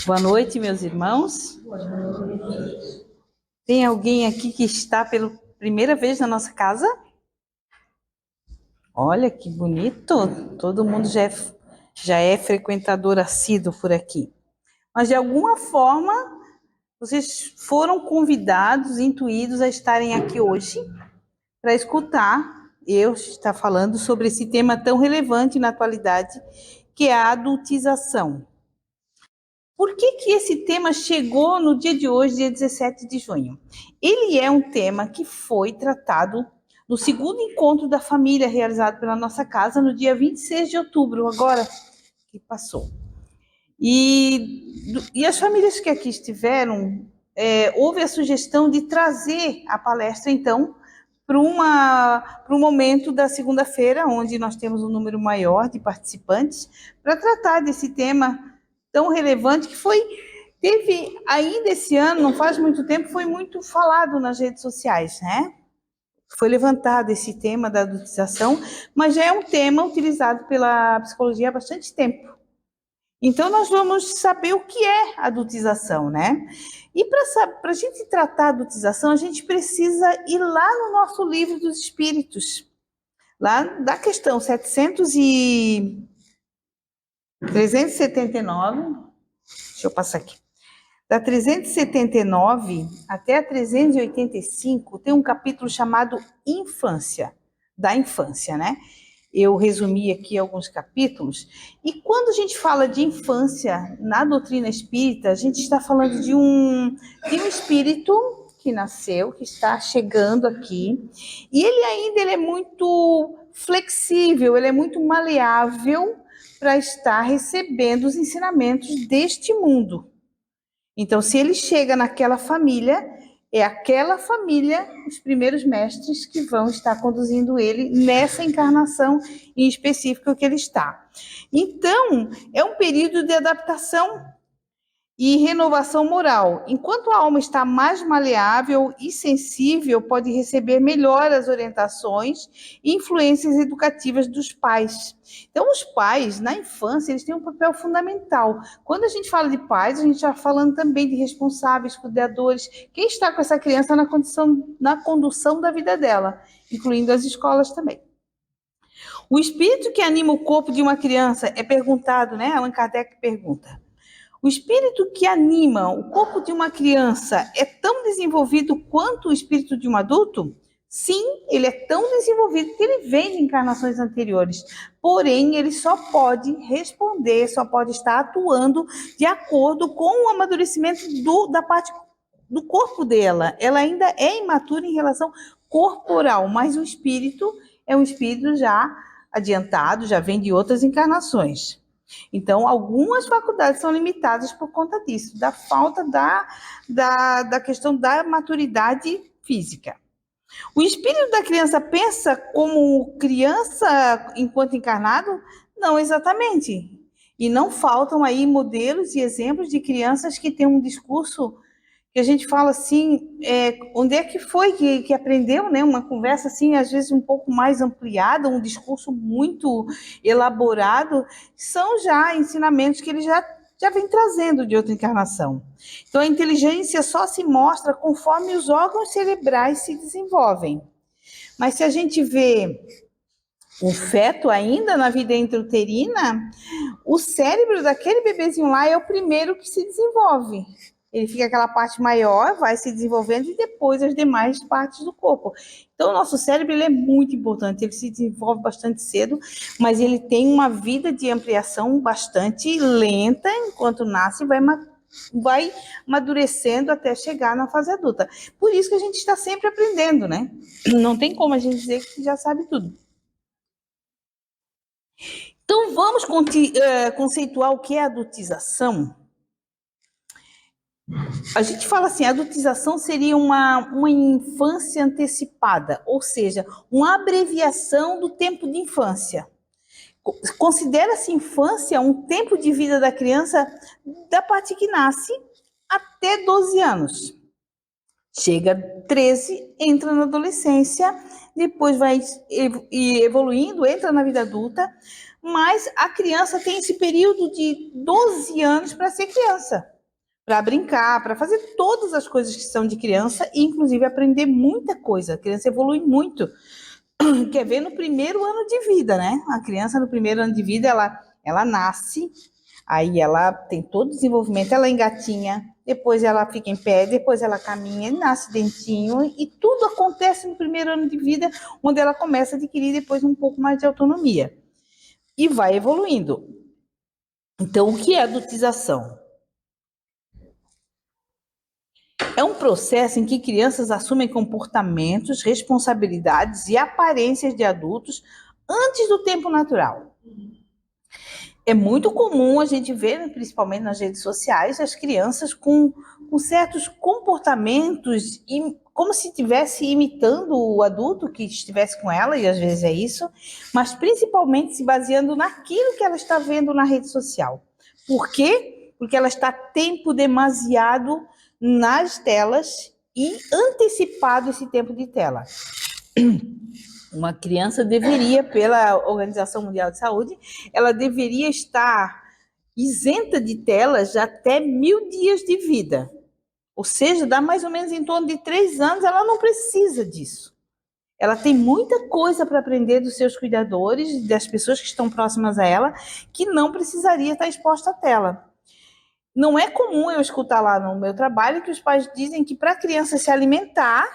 Boa noite, meus irmãos. Tem alguém aqui que está pela primeira vez na nossa casa? Olha que bonito! Todo mundo já é frequentador assíduo por aqui. Mas de alguma forma, vocês foram convidados, intuídos a estarem aqui hoje para escutar eu estar falando sobre esse tema tão relevante na atualidade, que é a adultização. Por que esse tema chegou no dia de hoje, dia 17 de junho? Ele é um tema que foi tratado no segundo encontro da família realizado pela nossa casa no dia 26 de outubro, agora que passou. E as famílias que aqui estiveram, houve a sugestão de trazer a palestra, então, para um momento da segunda-feira, onde nós temos um número maior de participantes, para tratar desse tema tão relevante que teve ainda esse ano, não faz muito tempo, foi muito falado nas redes sociais, né? Foi levantado esse tema da adultização, mas já é um tema utilizado pela psicologia há bastante tempo. Então, nós vamos saber o que é adultização, né? E para a gente tratar a adultização, a gente precisa ir lá no nosso livro dos Espíritos, lá da questão 379, deixa eu passar aqui. Da 379 até a 385, tem um capítulo chamado Infância, da infância, né? Eu resumi aqui alguns capítulos. E quando a gente fala de infância na doutrina espírita, a gente está falando de um espírito que nasceu, que está chegando aqui, e ele é muito flexível, ele é muito maleável para estar recebendo os ensinamentos deste mundo. Então, se ele chega naquela família, é aquela família, os primeiros mestres que vão estar conduzindo ele nessa encarnação em específico que ele está. Então, é um período de adaptação e renovação moral. Enquanto a alma está mais maleável e sensível, pode receber melhor as orientações e influências educativas dos pais. Então, os pais, na infância, eles têm um papel fundamental. Quando a gente fala de pais, a gente está falando também de responsáveis, cuidadores, quem está com essa criança na condução da vida dela, incluindo as escolas também. O espírito que anima o corpo de uma criança é perguntado, né? Allan Kardec pergunta. O espírito que anima o corpo de uma criança é tão desenvolvido quanto o espírito de um adulto? Sim, ele é tão desenvolvido que ele vem de encarnações anteriores. Porém, ele só pode responder, só pode estar atuando de acordo com o amadurecimento da parte do corpo dela. Ela ainda é imatura em relação corporal, mas o espírito é um espírito já adiantado, já vem de outras encarnações. Então, algumas faculdades são limitadas por conta disso, da falta da questão da maturidade física. O espírito da criança pensa como criança enquanto encarnado? Não exatamente. E não faltam aí modelos e exemplos de crianças que têm um discurso que a gente fala assim, onde é que foi que aprendeu, né? Uma conversa assim, às vezes um pouco mais ampliada, um discurso muito elaborado, são já ensinamentos que ele já vem trazendo de outra encarnação. Então, a inteligência só se mostra conforme os órgãos cerebrais se desenvolvem. Mas se a gente vê o feto ainda na vida intrauterina, o cérebro daquele bebezinho lá é o primeiro que se desenvolve. Ele fica aquela parte maior, vai se desenvolvendo e depois as demais partes do corpo. Então, o nosso cérebro ele é muito importante, ele se desenvolve bastante cedo, mas ele tem uma vida de ampliação bastante lenta, enquanto nasce vai amadurecendo até chegar na fase adulta. Por isso que a gente está sempre aprendendo, né? Não tem como a gente dizer que já sabe tudo. Então, vamos conceituar o que é adultização? A gente fala assim, a adultização seria uma infância antecipada, ou seja, uma abreviação do tempo de infância. Considera-se infância um tempo de vida da criança da parte que nasce até 12 anos. Chega a 13, entra na adolescência, depois vai evoluindo, entra na vida adulta, Mas a criança tem esse período de 12 anos para ser criança, para brincar, para fazer todas as coisas que são de criança, e inclusive aprender muita coisa. A criança evolui muito. Quer ver no primeiro ano de vida, né? A criança no primeiro ano de vida, ela nasce, aí ela tem todo o desenvolvimento, ela engatinha, depois ela fica em pé, depois ela caminha, nasce dentinho, e tudo acontece no primeiro ano de vida, onde ela começa a adquirir depois um pouco mais de autonomia. E vai evoluindo. Então, o que é adultização? É um processo em que crianças assumem comportamentos, responsabilidades e aparências de adultos antes do tempo natural. É muito comum a gente ver, principalmente nas redes sociais, as crianças com certos comportamentos, como se estivesse imitando o adulto que estivesse com ela, e às vezes é isso, mas principalmente se baseando naquilo que ela está vendo na rede social. Por quê? Porque ela está tempo demasiado nas telas e antecipado esse tempo de tela. Uma criança deveria, pela Organização Mundial de Saúde, ela deveria estar isenta de telas até 1000 dias de vida. Ou seja, dá mais ou menos em torno de 3 anos, ela não precisa disso. Ela tem muita coisa para aprender dos seus cuidadores, das pessoas que estão próximas a ela, que não precisaria estar exposta à tela. Não é comum eu escutar lá no meu trabalho que os pais dizem que para a criança se alimentar,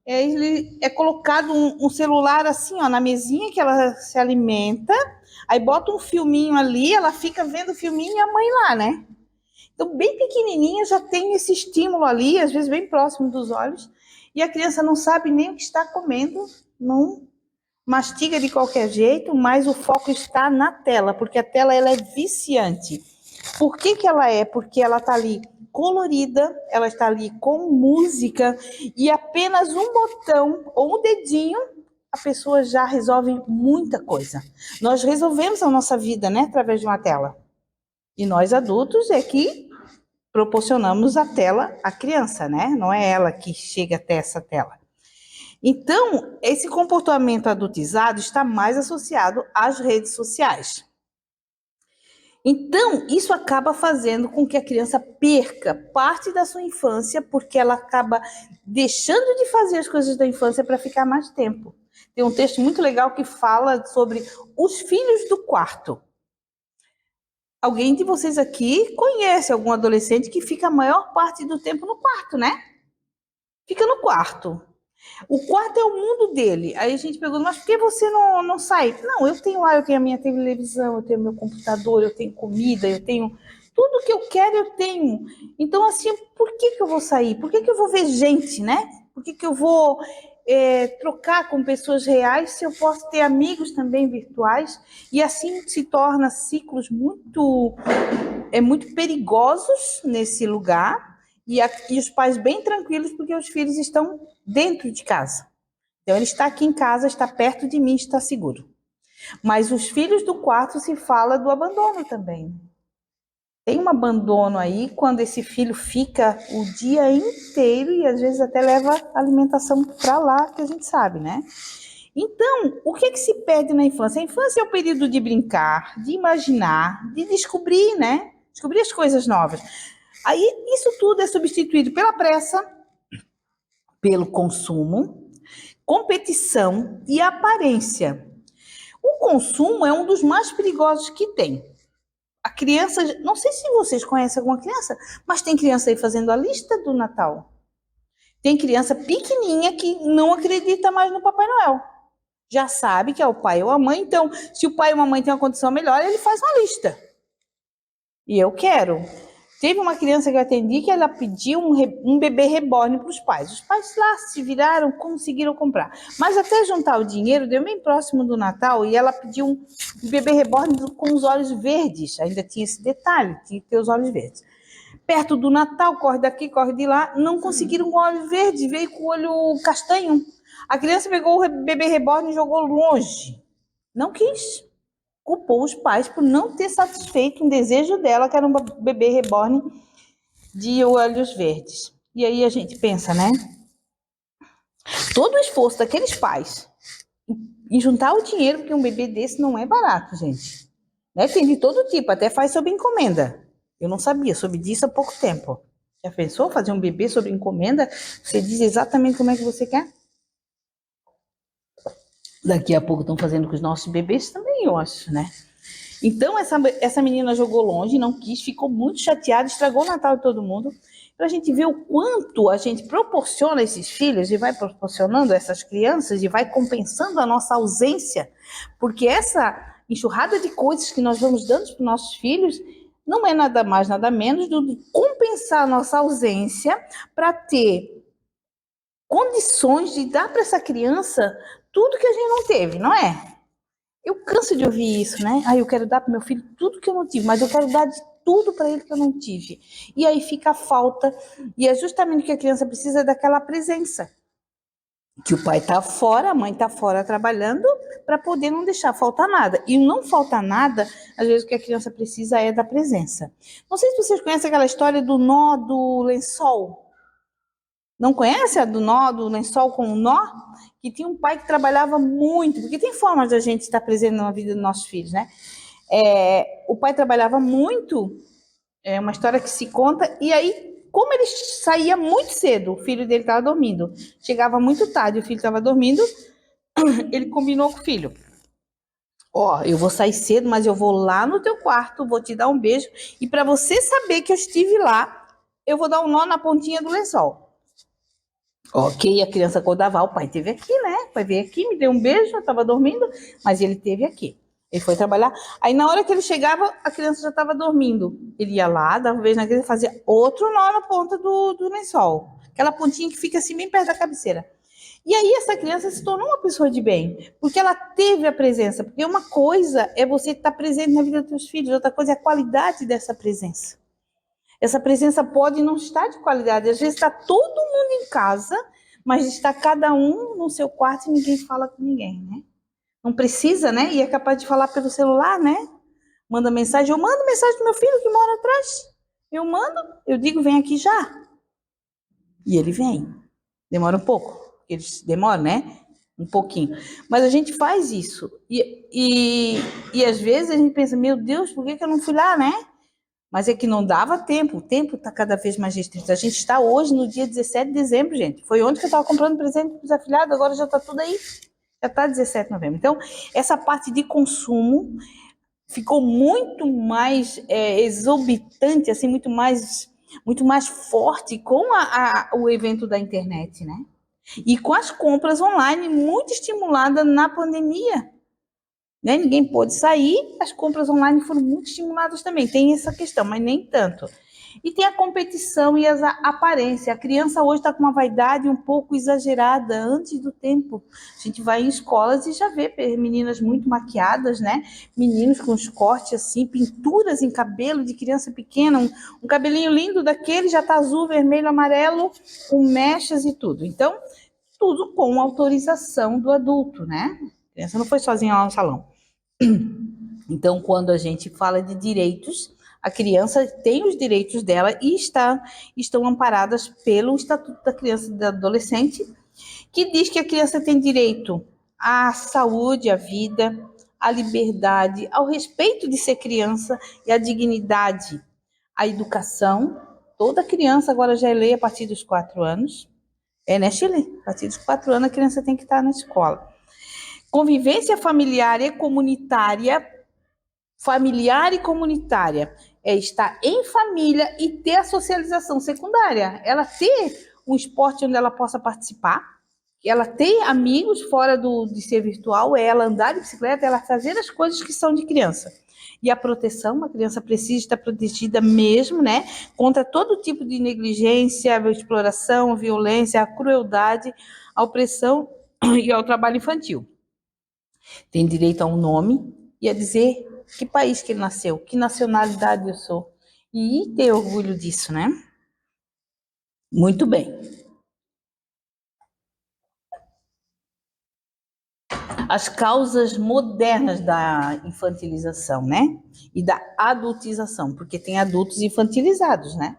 é colocado um celular assim, ó, na mesinha que ela se alimenta, aí bota um filminho ali, ela fica vendo o filminho e a mãe lá, né? Então, bem pequenininha já tem esse estímulo ali, às vezes bem próximo dos olhos, e a criança não sabe nem o que está comendo, não mastiga de qualquer jeito, mas o foco está na tela, porque a tela ela é viciante. Por que que ela é? Porque ela está ali colorida, ela está ali com música, e apenas um botão ou um dedinho, a pessoa já resolve muita coisa. Nós resolvemos a nossa vida, né, através de uma tela. E nós adultos é que proporcionamos a tela à criança, né? Não é ela que chega até essa tela. Então, esse comportamento adultizado está mais associado às redes sociais. Então, isso acaba fazendo com que a criança perca parte da sua infância, porque ela acaba deixando de fazer as coisas da infância para ficar mais tempo. Tem um texto muito legal que fala sobre os filhos do quarto. Alguém de vocês aqui conhece algum adolescente que fica a maior parte do tempo no quarto, né? Fica no quarto. O quarto é o mundo dele. Aí a gente pergunta, mas por que você não sai? Não, eu tenho lá, eu tenho a minha televisão, eu tenho meu computador, eu tenho comida, eu tenho tudo que eu quero, eu tenho. Então, assim, por que eu vou sair? Por que eu vou ver gente, né? Por que eu vou trocar com pessoas reais se eu posso ter amigos também virtuais? E assim se torna ciclos muito perigosos nesse lugar, e os pais bem tranquilos porque os filhos estão dentro de casa. Então, ele está aqui em casa, está perto de mim, está seguro. Mas os filhos do quarto se fala do abandono também. Tem um abandono aí quando esse filho fica o dia inteiro e às vezes até leva a alimentação para lá, que a gente sabe, né? Então, o que se perde na infância? A infância é o período de brincar, de imaginar, de descobrir, né? Descobrir as coisas novas. Aí, isso tudo é substituído pela pressa, pelo consumo, competição e aparência. O consumo é um dos mais perigosos que tem. A criança, não sei se vocês conhecem alguma criança, mas tem criança aí fazendo a lista do Natal. Tem criança pequenininha que não acredita mais no Papai Noel. Já sabe que é o pai ou a mãe, então, se o pai ou a mãe tem uma condição melhor, ele faz uma lista. E eu quero. Teve uma criança que eu atendi que ela pediu um bebê reborn para os pais. Os pais lá se viraram, conseguiram comprar. Mas até juntar o dinheiro, deu bem próximo do Natal, e ela pediu um bebê reborn com os olhos verdes. Ainda tinha esse detalhe, tinha que ter os olhos verdes. Perto do Natal, corre daqui, corre de lá, não conseguiram com o olho verde, veio com o olho castanho. A criança pegou o bebê reborn e jogou longe. Não quis. Culpou os pais por não ter satisfeito um desejo dela, que era um bebê reborn de olhos verdes. E aí a gente pensa, né? Todo o esforço daqueles pais E juntar o dinheiro, porque um bebê desse não é barato, gente. Né? Tem de todo tipo, até faz sob encomenda. Eu não sabia, soube disso há pouco tempo. Já pensou fazer um bebê sob encomenda? Você diz exatamente como é que você quer? Daqui a pouco estão fazendo com os nossos bebês também, eu acho, né? Então, essa menina jogou longe, não quis, ficou muito chateada, estragou o Natal de todo mundo. Para a gente ver o quanto a gente proporciona esses filhos e vai proporcionando essas crianças e vai compensando a nossa ausência, porque essa enxurrada de coisas que nós vamos dando para os nossos filhos não é nada mais, nada menos do que compensar a nossa ausência para ter condições de dar para essa criança tudo que a gente não teve, não é? Eu canso de ouvir isso, né? Ah, eu quero dar para meu filho tudo que eu não tive, mas eu quero dar de tudo para ele que eu não tive. E aí fica a falta, e é justamente o que a criança precisa daquela presença. Que o pai está fora, a mãe está fora trabalhando, para poder não deixar faltar nada. E não falta nada, às vezes o que a criança precisa é da presença. Não sei se vocês conhecem aquela história do nó do lençol. Não conhece a do nó, do lençol com o nó? Que tinha um pai que trabalhava muito, porque tem formas da gente estar presente na vida dos nossos filhos, né? O pai trabalhava muito, é uma história que se conta, e aí, como ele saía muito cedo, o filho dele estava dormindo, chegava muito tarde, o filho estava dormindo, ele combinou com o filho: ó, eu vou sair cedo, mas eu vou lá no teu quarto, vou te dar um beijo, e para você saber que eu estive lá, eu vou dar um nó na pontinha do lençol. Ok, a criança acordava, o pai teve aqui, né? O pai veio aqui, me deu um beijo, eu estava dormindo, mas ele teve aqui. Ele foi trabalhar. Aí, na hora que ele chegava, a criança já estava dormindo. Ele ia lá, dava um beijo na criança e fazia outro nó na ponta do lençol. Aquela pontinha que fica assim, bem perto da cabeceira. E aí, essa criança se tornou uma pessoa de bem, porque ela teve a presença. Porque uma coisa é você estar presente na vida dos seus filhos, outra coisa é a qualidade dessa presença. Essa presença pode não estar de qualidade. Às vezes está todo mundo em casa, mas está cada um no seu quarto e ninguém fala com ninguém, né? Não precisa, né? E é capaz de falar pelo celular, né? Manda mensagem. Eu mando mensagem pro meu filho que mora atrás. Eu mando, eu digo, vem aqui já. E ele vem. Demora um pouco. Eles demoram, né? Um pouquinho. Mas a gente faz isso. E às vezes a gente pensa, meu Deus, por que eu não fui lá, né? Mas é que não dava tempo, o tempo está cada vez mais restrito. A gente está hoje no dia 17 de dezembro, gente. Foi ontem que eu estava comprando presente para os afilhados, agora já está tudo aí. Já está 17 de novembro. Então, essa parte de consumo ficou muito mais exorbitante, assim, muito mais forte com o evento da internet, né? E com as compras online muito estimulada na pandemia. Né? Ninguém pôde sair, as compras online foram muito estimuladas também. Tem essa questão, mas nem tanto. E tem a competição e a aparência. A criança hoje está com uma vaidade um pouco exagerada, antes do tempo. A gente vai em escolas e já vê meninas muito maquiadas, né? Meninos com os cortes assim, pinturas em cabelo de criança pequena, um cabelinho lindo daquele já está azul, vermelho, amarelo, com mechas e tudo. Então, tudo com autorização do adulto, né? A criança não foi sozinha lá no salão. Então, quando a gente fala de direitos, a criança tem os direitos dela e estão amparadas pelo Estatuto da Criança e do Adolescente, que diz que a criança tem direito à saúde, à vida, à liberdade, ao respeito de ser criança e à dignidade, à educação. Toda criança agora já é lei a partir dos 4 anos. Né, Chile? A partir dos 4 anos a criança tem que estar na escola. Convivência familiar e comunitária é estar em família e ter a socialização secundária. Ela ter um esporte onde ela possa participar, ela ter amigos fora de ser virtual, é ela andar de bicicleta, ela fazer as coisas que são de criança. E a proteção, a criança precisa estar protegida mesmo, né? Contra todo tipo de negligência, a exploração, a violência, a crueldade, a opressão e ao trabalho infantil. Tem direito a um nome e a dizer que país que ele nasceu, que nacionalidade eu sou. E ter orgulho disso, né? Muito bem. As causas modernas da infantilização, né? E da adultização, porque tem adultos infantilizados, né?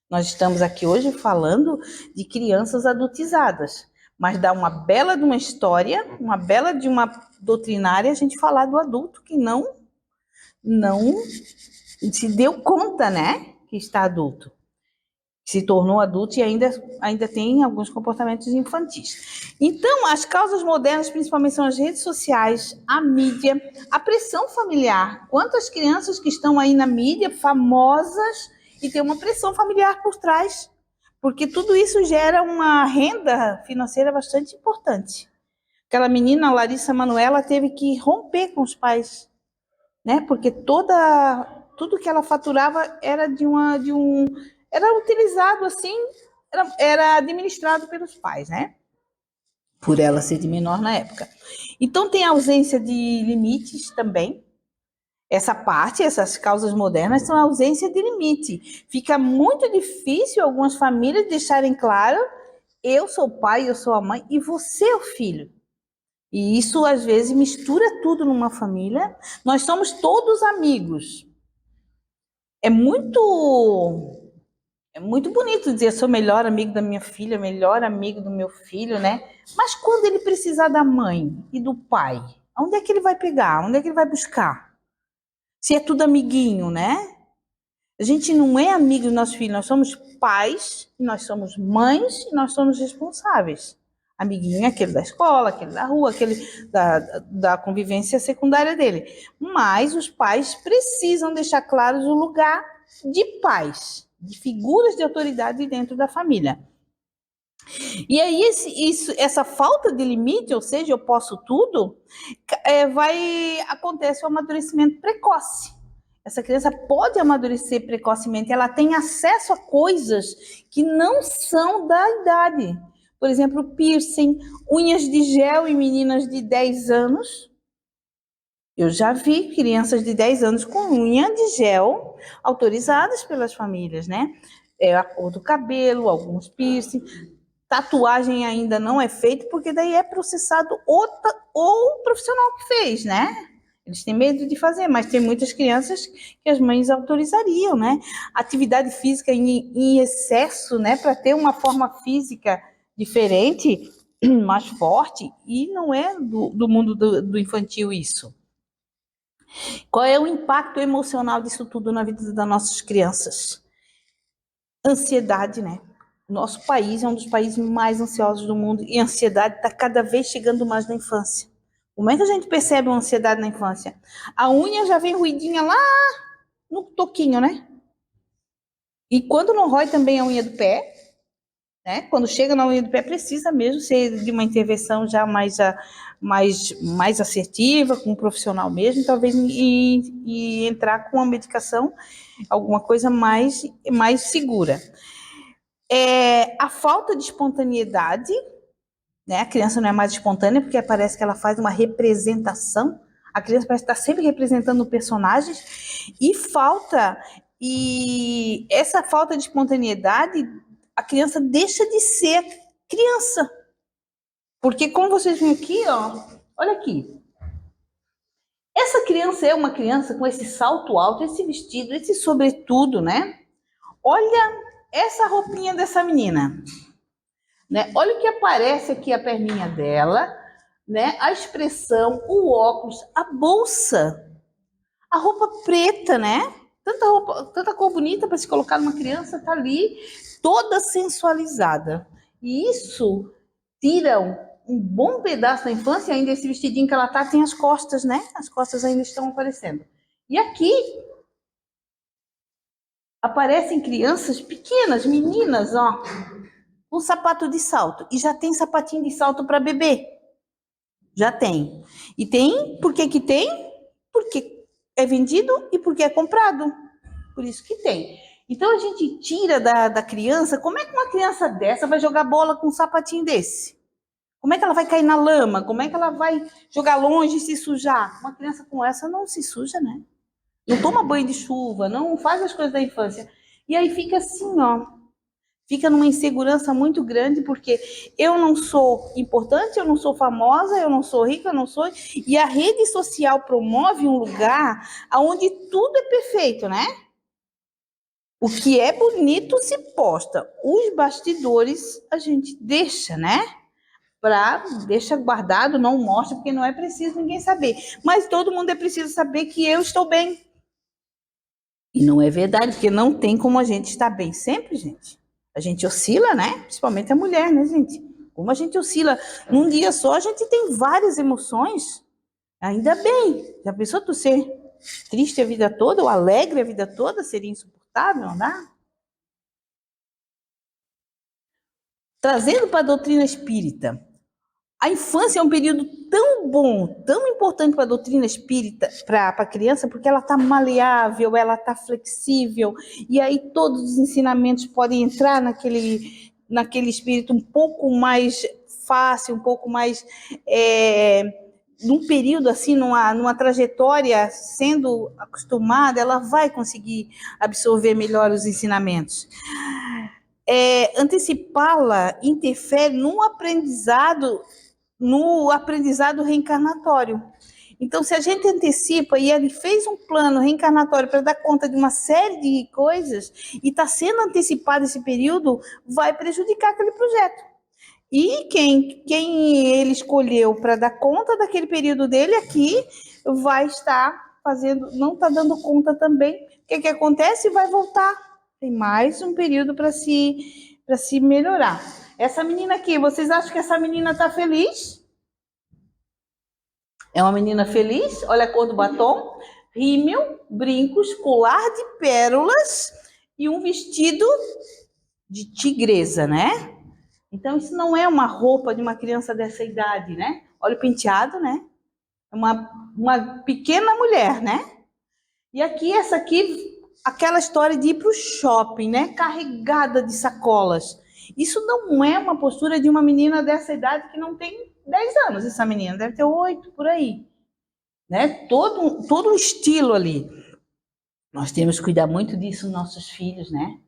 Nós estamos aqui hoje falando de crianças adultizadas, Mas dá uma bela de uma história, uma bela de uma doutrinária a gente falar do adulto que não se deu conta, né, que está adulto. Se tornou adulto e ainda tem alguns comportamentos infantis. Então, as causas modernas, principalmente, são as redes sociais, a mídia, a pressão familiar. Quantas crianças que estão aí na mídia, famosas, e tem uma pressão familiar por trás, porque tudo isso gera uma renda financeira bastante importante. Aquela menina, Larissa Manoela, teve que romper com os pais, né? Porque tudo que ela faturava era era utilizado assim, era administrado pelos pais, né? Por ela ser de menor na época. Então tem ausência de limites também. Essa parte, essas causas modernas são a ausência de limite. Fica muito difícil algumas famílias deixarem claro: eu sou o pai, eu sou a mãe e você é o filho. E isso às vezes mistura tudo numa família. Nós somos todos amigos. É muito bonito dizer sou melhor amigo da minha filha, melhor amigo do meu filho, né? Mas quando ele precisar da mãe e do pai, onde é que ele vai pegar? Onde é que ele vai buscar? Se é tudo amiguinho, né? A gente não é amigo dos nossos filhos, nós somos pais, nós somos mães e nós somos responsáveis. Amiguinho é aquele da escola, aquele da rua, aquele da convivência secundária dele. Mas os pais precisam deixar claros o lugar de pais, de figuras de autoridade dentro da família. E aí essa falta de limite, ou seja, eu posso tudo, acontece o amadurecimento precoce. Essa criança pode amadurecer precocemente, ela tem acesso a coisas que não são da idade. Por exemplo, piercing, unhas de gel em meninas de 10 anos. Eu já vi crianças de 10 anos com unha de gel autorizadas pelas famílias, né? A cor do cabelo, alguns piercing. Tatuagem ainda não é feita, porque daí é processado o profissional que fez, né? Eles têm medo de fazer, mas tem muitas crianças que as mães autorizariam, né? Atividade física em excesso, né? Para ter uma forma física diferente, mais forte, e não é do mundo do infantil isso. Qual é o impacto emocional disso tudo na vida das nossas crianças? Ansiedade, né? Nosso país é um dos países mais ansiosos do mundo e a ansiedade está cada vez chegando mais na infância. Como é que a gente percebe uma ansiedade na infância? A unha já vem ruidinha lá no toquinho, né? E quando não rói também a unha do pé, né? Quando chega na unha do pé, precisa mesmo ser de uma intervenção já mais assertiva, com um profissional mesmo, talvez e entrar com uma medicação, alguma coisa mais segura. A falta de espontaneidade, né? A criança não é mais espontânea porque parece que ela faz uma representação. A criança parece estar sempre representando personagens e essa falta de espontaneidade, a criança deixa de ser criança. Porque como vocês veem aqui, ó, olha aqui. Essa criança é uma criança com esse salto alto, esse vestido, esse sobretudo, né? Olha essa roupinha dessa menina. Né? Olha o que aparece aqui, a perninha dela, né? A expressão, o óculos, a bolsa, a roupa preta, né? Tanta cor bonita para se colocar numa criança, tá ali toda sensualizada. E isso tira um bom pedaço da infância, ainda esse vestidinho que ela tá tem as costas, né? As costas ainda estão aparecendo. E aqui aparecem crianças pequenas, meninas, ó, um sapato de salto. E já tem sapatinho de salto para bebê. Já tem. E tem, por que que tem? Porque é vendido e porque é comprado. Por isso que tem. Então a gente tira da criança, como é que uma criança dessa vai jogar bola com um sapatinho desse? Como é que ela vai cair na lama? Como é que ela vai jogar longe e se sujar? Uma criança com essa não se suja, né? Não toma banho de chuva, não faz as coisas da infância. E aí fica assim, ó, fica numa insegurança muito grande, porque eu não sou importante, eu não sou famosa, eu não sou rica, eu não sou. E a rede social promove um lugar onde tudo é perfeito, né? O que é bonito se posta, os bastidores a gente deixa, né? deixa guardado, não mostra, porque não é preciso ninguém saber. Mas todo mundo é preciso saber que eu estou bem. E não é verdade, porque não tem como a gente estar bem sempre, gente. A gente oscila, né? Principalmente a mulher, né, gente? Como a gente oscila. Num dia só, a gente tem várias emoções. Ainda bem. Já pensou tu ser triste a vida toda ou alegre a vida toda? Seria insuportável, não dá? Trazendo para a doutrina espírita, a infância é um período tão bom, tão importante para a doutrina espírita, para a criança, porque ela está maleável, ela está flexível, e aí todos os ensinamentos podem entrar naquele espírito um pouco mais fácil, um pouco mais. Num período assim, numa trajetória, sendo acostumada, ela vai conseguir absorver melhor os ensinamentos. Antecipá-la interfere no aprendizado reencarnatório. Então, se a gente antecipa e ele fez um plano reencarnatório para dar conta de uma série de coisas e está sendo antecipado esse período, vai prejudicar aquele projeto. E quem ele escolheu para dar conta daquele período dele aqui vai estar fazendo, não está dando conta também. O que acontece? Vai voltar. Tem mais um período para se melhorar. Essa menina aqui, vocês acham que essa menina está feliz? É uma menina feliz? Olha a cor do batom. Rímel, brincos, colar de pérolas e um vestido de tigresa, né? Então, isso não é uma roupa de uma criança dessa idade, né? Olha o penteado, né? É uma pequena mulher, né? E aqui, essa aqui, aquela história de ir para o shopping, né? Carregada de sacolas. Isso não é uma postura de uma menina dessa idade que não tem 10 anos. Essa menina deve ter 8, por aí. Né? Todo um estilo ali. Nós temos que cuidar muito disso nos nossos filhos, né?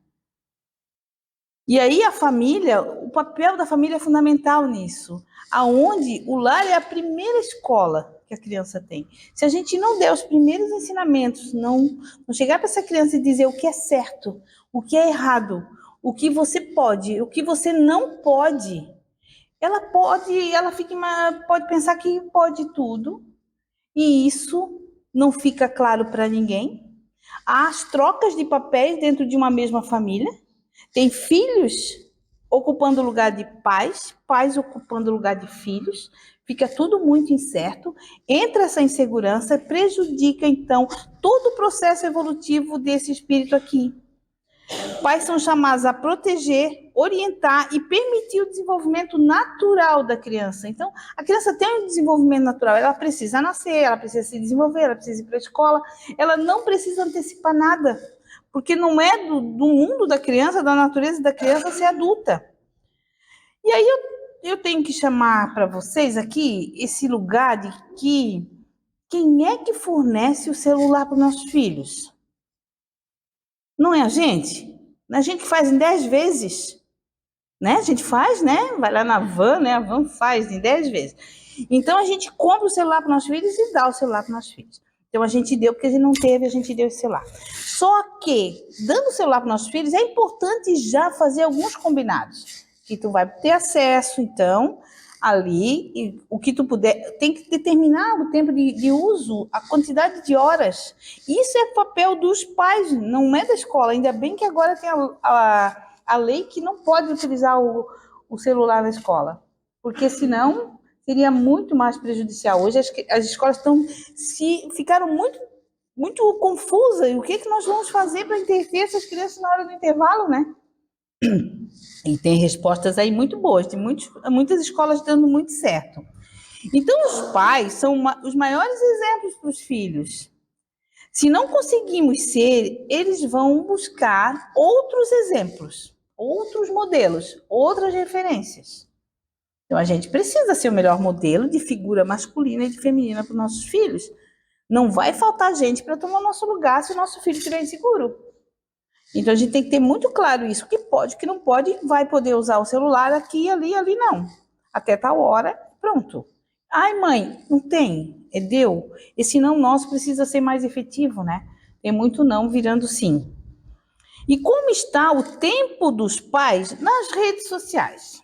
E aí a família, o papel da família é fundamental nisso, aonde o lar é a primeira escola que a criança tem. Se a gente não der os primeiros ensinamentos, não chegar para essa criança e dizer o que é certo, o que é errado, o que você pode, o que você não pode, ela pode pensar que pode tudo, e isso não fica claro para ninguém. Há as trocas de papéis dentro de uma mesma família. Tem filhos ocupando o lugar de pais, pais ocupando o lugar de filhos, fica tudo muito incerto. Entra essa insegurança, prejudica então todo o processo evolutivo desse espírito aqui. Pais são chamados a proteger, orientar e permitir o desenvolvimento natural da criança. Então, a criança tem um desenvolvimento natural, ela precisa nascer, ela precisa se desenvolver, ela precisa ir para a escola, ela não precisa antecipar nada, porque não é do mundo da criança, da natureza da criança ser adulta. E aí eu tenho que chamar para vocês aqui esse lugar de que quem é que fornece o celular para os nossos filhos? Não é a gente? A gente faz em 10 vezes, né? A gente faz, né? Vai lá na van, né? A van faz em 10 vezes. Então a gente compra o celular para nossos filhos e dá o celular para nossos filhos. Então a gente deu porque a gente não teve, a gente deu esse celular. Só que, dando o celular para nossos filhos, é importante já fazer alguns combinados. Que tu vai ter acesso, então, ali, e o que tu puder, tem que determinar o tempo de uso, a quantidade de horas. Isso é papel dos pais, não é da escola. Ainda bem que agora tem a lei que não pode utilizar o celular na escola, porque senão seria muito mais prejudicial. Hoje as escolas ficaram muito confusas. E o que nós vamos fazer para entreter essas crianças na hora do intervalo, né? E tem respostas aí muito boas, tem muitas escolas dando muito certo. Então, os pais são os maiores exemplos para os filhos. Se não conseguimos ser, eles vão buscar outros exemplos, outros modelos, outras referências. Então, a gente precisa ser o melhor modelo de figura masculina e de feminina para os nossos filhos. Não vai faltar gente para tomar o nosso lugar se o nosso filho estiver inseguro. Então, a gente tem que ter muito claro isso, o que pode, o que não pode, vai poder usar o celular aqui, ali não. Até tal hora, pronto. Ai, mãe, não tem, deu. Esse não nosso precisa ser mais efetivo, né? Tem muito não virando sim. E como está o tempo dos pais nas redes sociais?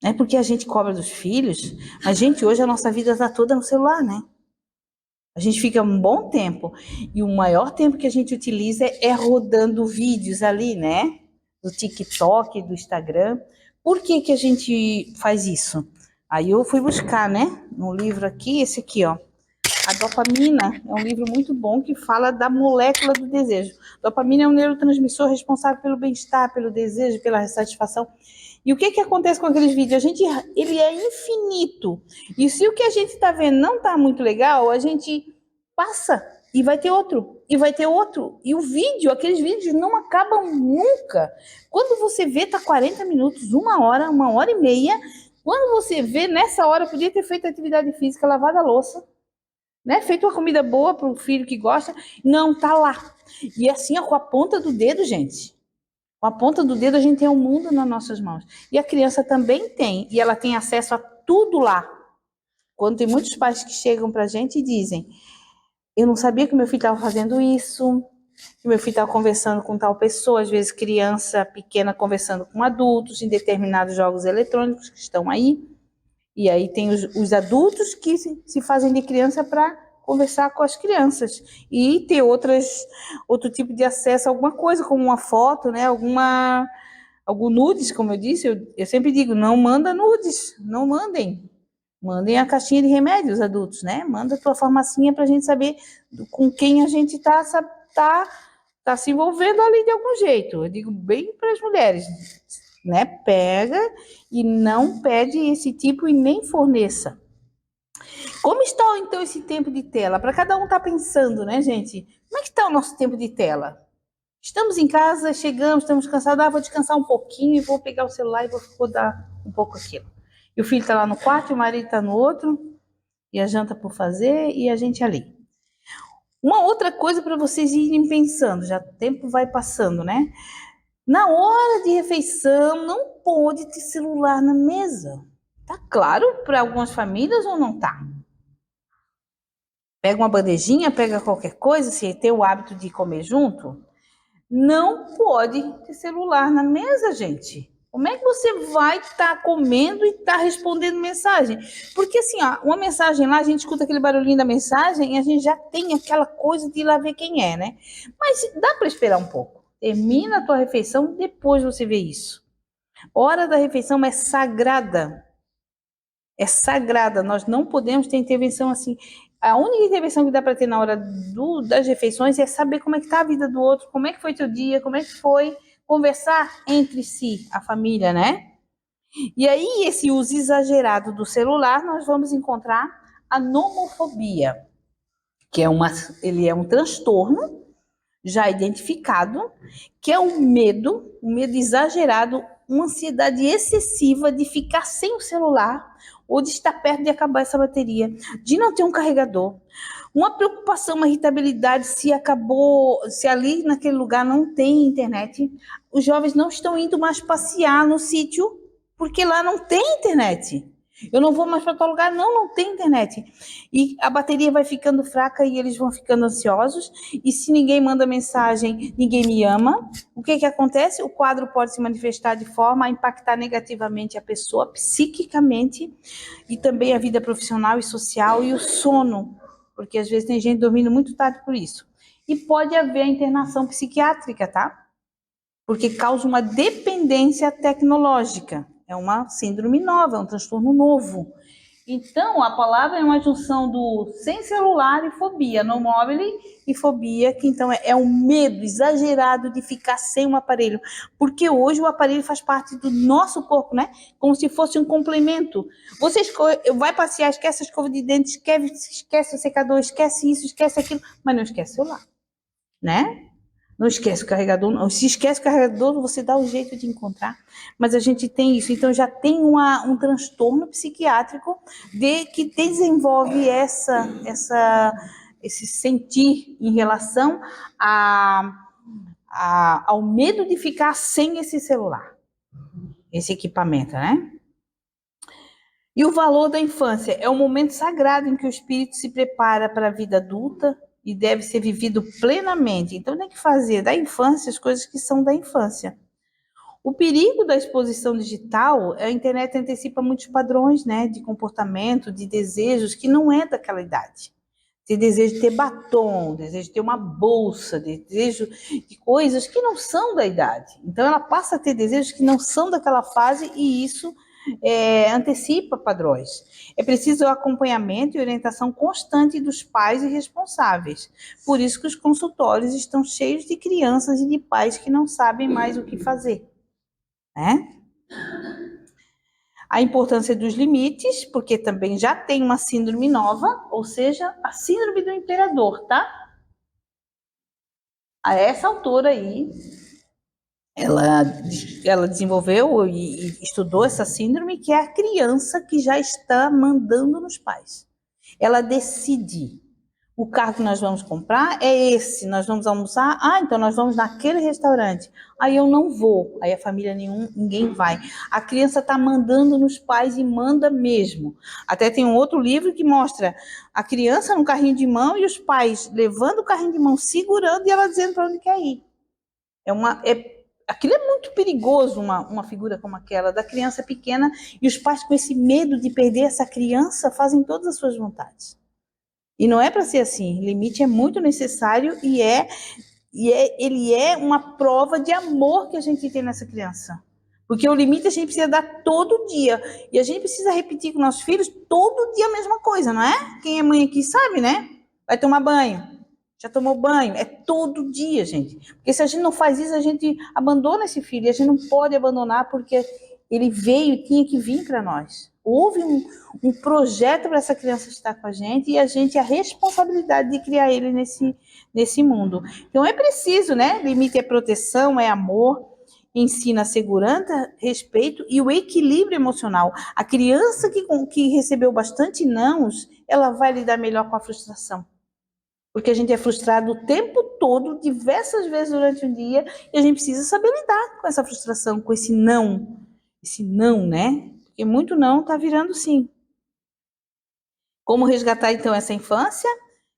Não é porque a gente cobra dos filhos, mas, gente, hoje a nossa vida está toda no celular, né? A gente fica um bom tempo. E o maior tempo que a gente utiliza é rodando vídeos ali, né? Do TikTok, do Instagram. Por que que a gente faz isso? Aí eu fui buscar, né? Um livro aqui, esse aqui, ó. A dopamina é um livro muito bom que fala da molécula do desejo. Dopamina é um neurotransmissor responsável pelo bem-estar, pelo desejo, pela satisfação. E o que que acontece com aqueles vídeos? Ele é infinito. E se o que a gente está vendo não está muito legal, a gente passa e vai ter outro, e vai ter outro. E o vídeo, aqueles vídeos não acabam nunca. Quando você vê, tá 40 minutos, 1 hora e meia. Quando você vê, nessa hora, podia ter feito atividade física, lavado a louça, né? Feito uma comida boa para o filho que gosta. Não, tá lá. E assim, ó, com a ponta do dedo, gente. Com a ponta do dedo a gente tem o mundo nas nossas mãos. E a criança também tem, e ela tem acesso a tudo lá. Quando tem muitos pais que chegam para a gente e dizem: eu não sabia que meu filho estava fazendo isso, que meu filho estava conversando com tal pessoa, às vezes criança pequena conversando com adultos em determinados jogos eletrônicos que estão aí. E aí tem os adultos que se fazem de criança para conversar com as crianças. E ter outro tipo de acesso a alguma coisa, como uma foto, né? Algum nudes, como eu disse. Eu sempre digo, não manda nudes, não mandem. Mandem a caixinha de remédios, adultos, né? Manda a tua farmacinha para a gente saber com quem a gente tá se envolvendo ali de algum jeito. Eu digo bem para as mulheres, né? Pega e não pede esse tipo e nem forneça. Como está, então, esse tempo de tela? Para cada um estar pensando, né, gente? Como é que está o nosso tempo de tela? Estamos em casa, chegamos, estamos cansados, vou descansar um pouquinho e vou pegar o celular e vou rodar um pouco aquilo. E o filho está lá no quarto, e o marido está no outro, e a janta por fazer, e a gente ali. Uma outra coisa para vocês irem pensando, já o tempo vai passando, né? Na hora de refeição, não pode ter celular na mesa. Tá claro para algumas famílias ou não tá? Pega uma bandejinha, pega qualquer coisa, se tem o hábito de comer junto, não pode ter celular na mesa, gente. Como é que você vai estar comendo e estar respondendo mensagem? Porque assim, ó, uma mensagem lá, a gente escuta aquele barulhinho da mensagem e a gente já tem aquela coisa de ir lá ver quem é, né? Mas dá para esperar um pouco. Termina a tua refeição, depois você vê isso. Hora da refeição é sagrada. É sagrada. Nós não podemos ter intervenção assim. A única intervenção que dá para ter na hora das refeições é saber como é que está a vida do outro, como é que foi teu dia, como é que foi, conversar entre si, a família, né? E aí, esse uso exagerado do celular, nós vamos encontrar a nomofobia, que ele é um transtorno já identificado, que é o um medo exagerado, uma ansiedade excessiva de ficar sem o celular ou de estar perto de acabar essa bateria, de não ter um carregador, uma preocupação, uma irritabilidade se ali naquele lugar não tem internet, os jovens não estão indo mais passear no sítio porque lá não tem internet. Eu não vou mais para tal lugar, não tem internet. E a bateria vai ficando fraca e eles vão ficando ansiosos. E se ninguém manda mensagem, ninguém me ama. O que acontece? O quadro pode se manifestar de forma a impactar negativamente a pessoa psiquicamente e também a vida profissional e social e o sono, porque às vezes tem gente dormindo muito tarde por isso. E pode haver a internação psiquiátrica, tá? Porque causa uma dependência tecnológica. É uma síndrome nova, é um transtorno novo. Então, a palavra é uma junção do sem celular e fobia, no mobile e fobia, que então é um medo exagerado de ficar sem um aparelho. Porque hoje o aparelho faz parte do nosso corpo, né? Como se fosse um complemento. Você vai passear, esquece a escova de dente, esquece o secador, esquece isso, esquece aquilo, mas não esquece o celular, né? Não esquece o carregador, não. Se esquece o carregador, você dá o jeito de encontrar. Mas a gente tem isso, então já tem um transtorno psiquiátrico que desenvolve esse sentir em relação ao medo de ficar sem esse celular, esse equipamento, né? E o valor da infância é um momento sagrado em que o espírito se prepara para a vida adulta e deve ser vivido plenamente. Então tem que fazer da infância as coisas que são da infância. O perigo da exposição digital, a internet antecipa muitos padrões, né, de comportamento, de desejos que não é daquela idade. Tem desejo de ter batom, desejo de ter uma bolsa, desejo de coisas que não são da idade. Então ela passa a ter desejos que não são daquela fase e isso antecipa padrões. É preciso acompanhamento e orientação constante dos pais e responsáveis. Por isso que os consultórios estão cheios de crianças e de pais que não sabem mais o que fazer, né? A importância dos limites, porque também já tem uma síndrome nova, ou seja, a síndrome do imperador, tá? A essa autora aí, ela desenvolveu e estudou essa síndrome, que é a criança que já está mandando nos pais. Ela decide. O carro que nós vamos comprar é esse, nós vamos almoçar, então nós vamos naquele restaurante. Aí eu não vou, aí a família ninguém vai. A criança está mandando nos pais e manda mesmo. Até tem um outro livro que mostra a criança no carrinho de mão e os pais levando o carrinho de mão, segurando e ela dizendo para onde quer ir. Aquilo é muito perigoso, uma figura como aquela, da criança pequena, e os pais com esse medo de perder essa criança fazem todas as suas vontades. E não é para ser assim. Limite é muito necessário ele é uma prova de amor que a gente tem nessa criança. Porque o limite a gente precisa dar todo dia. E a gente precisa repetir com nossos filhos todo dia a mesma coisa, não é? Quem é mãe aqui sabe, né? Vai tomar banho. Já tomou banho? É todo dia, gente. Porque se a gente não faz isso, a gente abandona esse filho. E a gente não pode abandonar porque ele veio e tinha que vir para nós. Houve um projeto para essa criança estar com a gente e a gente a responsabilidade de criar ele nesse mundo. Então é preciso, né? Limite é proteção, é amor, ensina segurança, respeito e o equilíbrio emocional. A criança que recebeu bastante nãos, ela vai lidar melhor com a frustração. Porque a gente é frustrado o tempo todo, diversas vezes durante o dia, e a gente precisa saber lidar com essa frustração, com esse não, né? Porque muito não está virando sim. Como resgatar, então, essa infância?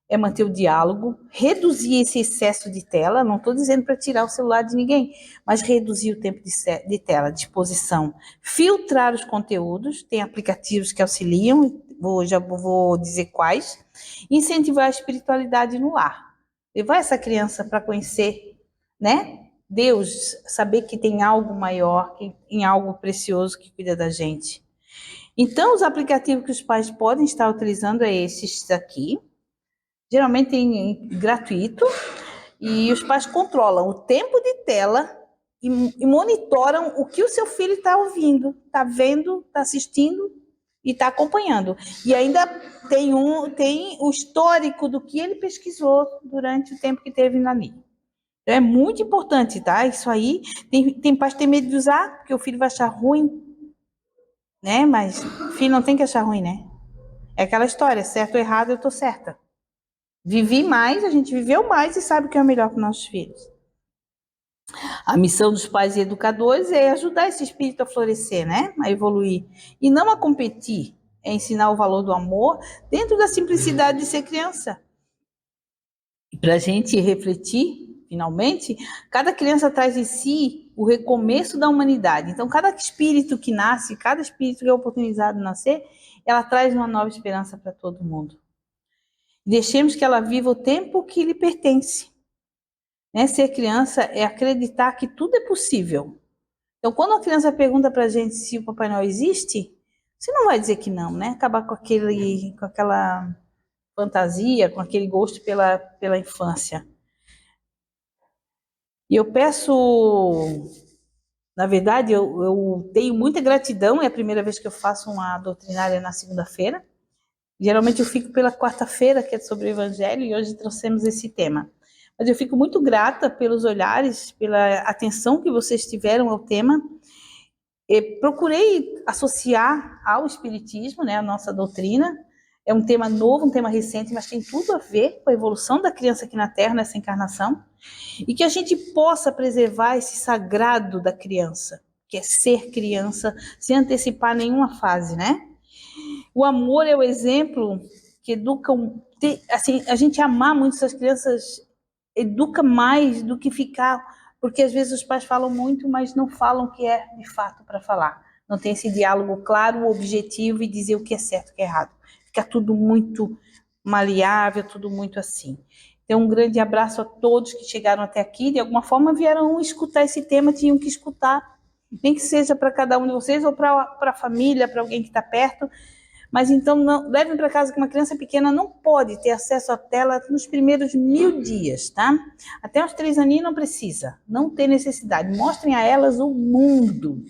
É manter o diálogo, reduzir esse excesso de tela, não estou dizendo para tirar o celular de ninguém, mas reduzir o tempo de tela, de exposição, filtrar os conteúdos, tem aplicativos que auxiliam, já vou dizer quais, incentivar a espiritualidade no lar, levar essa criança para conhecer, né? Deus, saber que tem algo maior, que tem algo precioso que cuida da gente. Então, os aplicativos que os pais podem estar utilizando é esses aqui, geralmente tem gratuito, e os pais controlam o tempo de tela e monitoram o que o seu filho está ouvindo, está vendo, está assistindo e está acompanhando. E ainda tem o histórico do que ele pesquisou durante o tempo que teve ali. Então, é muito importante, tá? Isso aí, tem pais que têm medo de usar, porque o filho vai achar ruim, né? Mas o filho não tem que achar ruim, né? É aquela história, certo ou errado, eu tô certa. Vivi mais, a gente viveu mais e sabe o que é o melhor para os nossos filhos. A missão dos pais e educadores é ajudar esse espírito a florescer, né? A evoluir. E não a competir, é ensinar o valor do amor dentro da simplicidade de ser criança. E para a gente refletir, finalmente, cada criança traz em si o recomeço da humanidade. Então, cada espírito que nasce, cada espírito que é oportunizado de nascer, ela traz uma nova esperança para todo mundo. Deixemos que ela viva o tempo que lhe pertence. Né? Ser criança é acreditar que tudo é possível. Então, quando a criança pergunta para a gente se o Papai Noel existe, você não vai dizer que não, né? Acabar com aquela fantasia, com aquele gosto pela infância. E eu peço, na verdade, eu tenho muita gratidão, é a primeira vez que eu faço uma doutrinária na segunda-feira. Geralmente eu fico pela quarta-feira, que é sobre o Evangelho, e hoje trouxemos esse tema. Mas eu fico muito grata pelos olhares, pela atenção que vocês tiveram ao tema. Procurei associar ao Espiritismo, né, a nossa doutrina. É um tema novo, um tema recente, mas tem tudo a ver com a evolução da criança aqui na Terra, nessa encarnação. E que a gente possa preservar esse sagrado da criança, que é ser criança, sem antecipar nenhuma fase, né? O amor é o exemplo que educa, assim, a gente amar muito essas crianças educa mais do que ficar Porque às vezes os pais falam muito, mas não falam o que é de fato para falar. Não tem esse diálogo claro, objetivo e dizer o que é certo e o que é errado. Fica tudo muito maleável, tudo muito assim. Então, um grande abraço a todos que chegaram até aqui. De alguma forma vieram escutar esse tema, tinham que escutar, nem que seja para cada um de vocês ou para a família, para alguém que está perto. Mas então, não, levem para casa que uma criança pequena não pode ter acesso à tela nos primeiros 1000 dias, tá? Até os 3 aninhos não precisa, não tem necessidade. Mostrem a elas o mundo.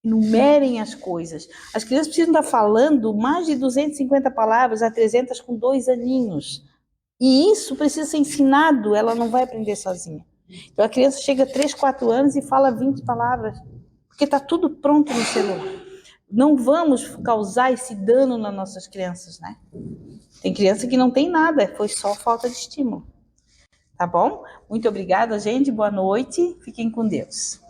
Numerem as coisas. As crianças precisam estar falando mais de 250 palavras a 300 com 2 aninhos. E isso precisa ser ensinado, ela não vai aprender sozinha. Então a criança chega a 3, 4 anos e fala 20 palavras, porque está tudo pronto no celular. Não vamos causar esse dano nas nossas crianças, né? Tem criança que não tem nada, foi só falta de estímulo. Tá bom? Muito obrigada, gente. Boa noite. Fiquem com Deus.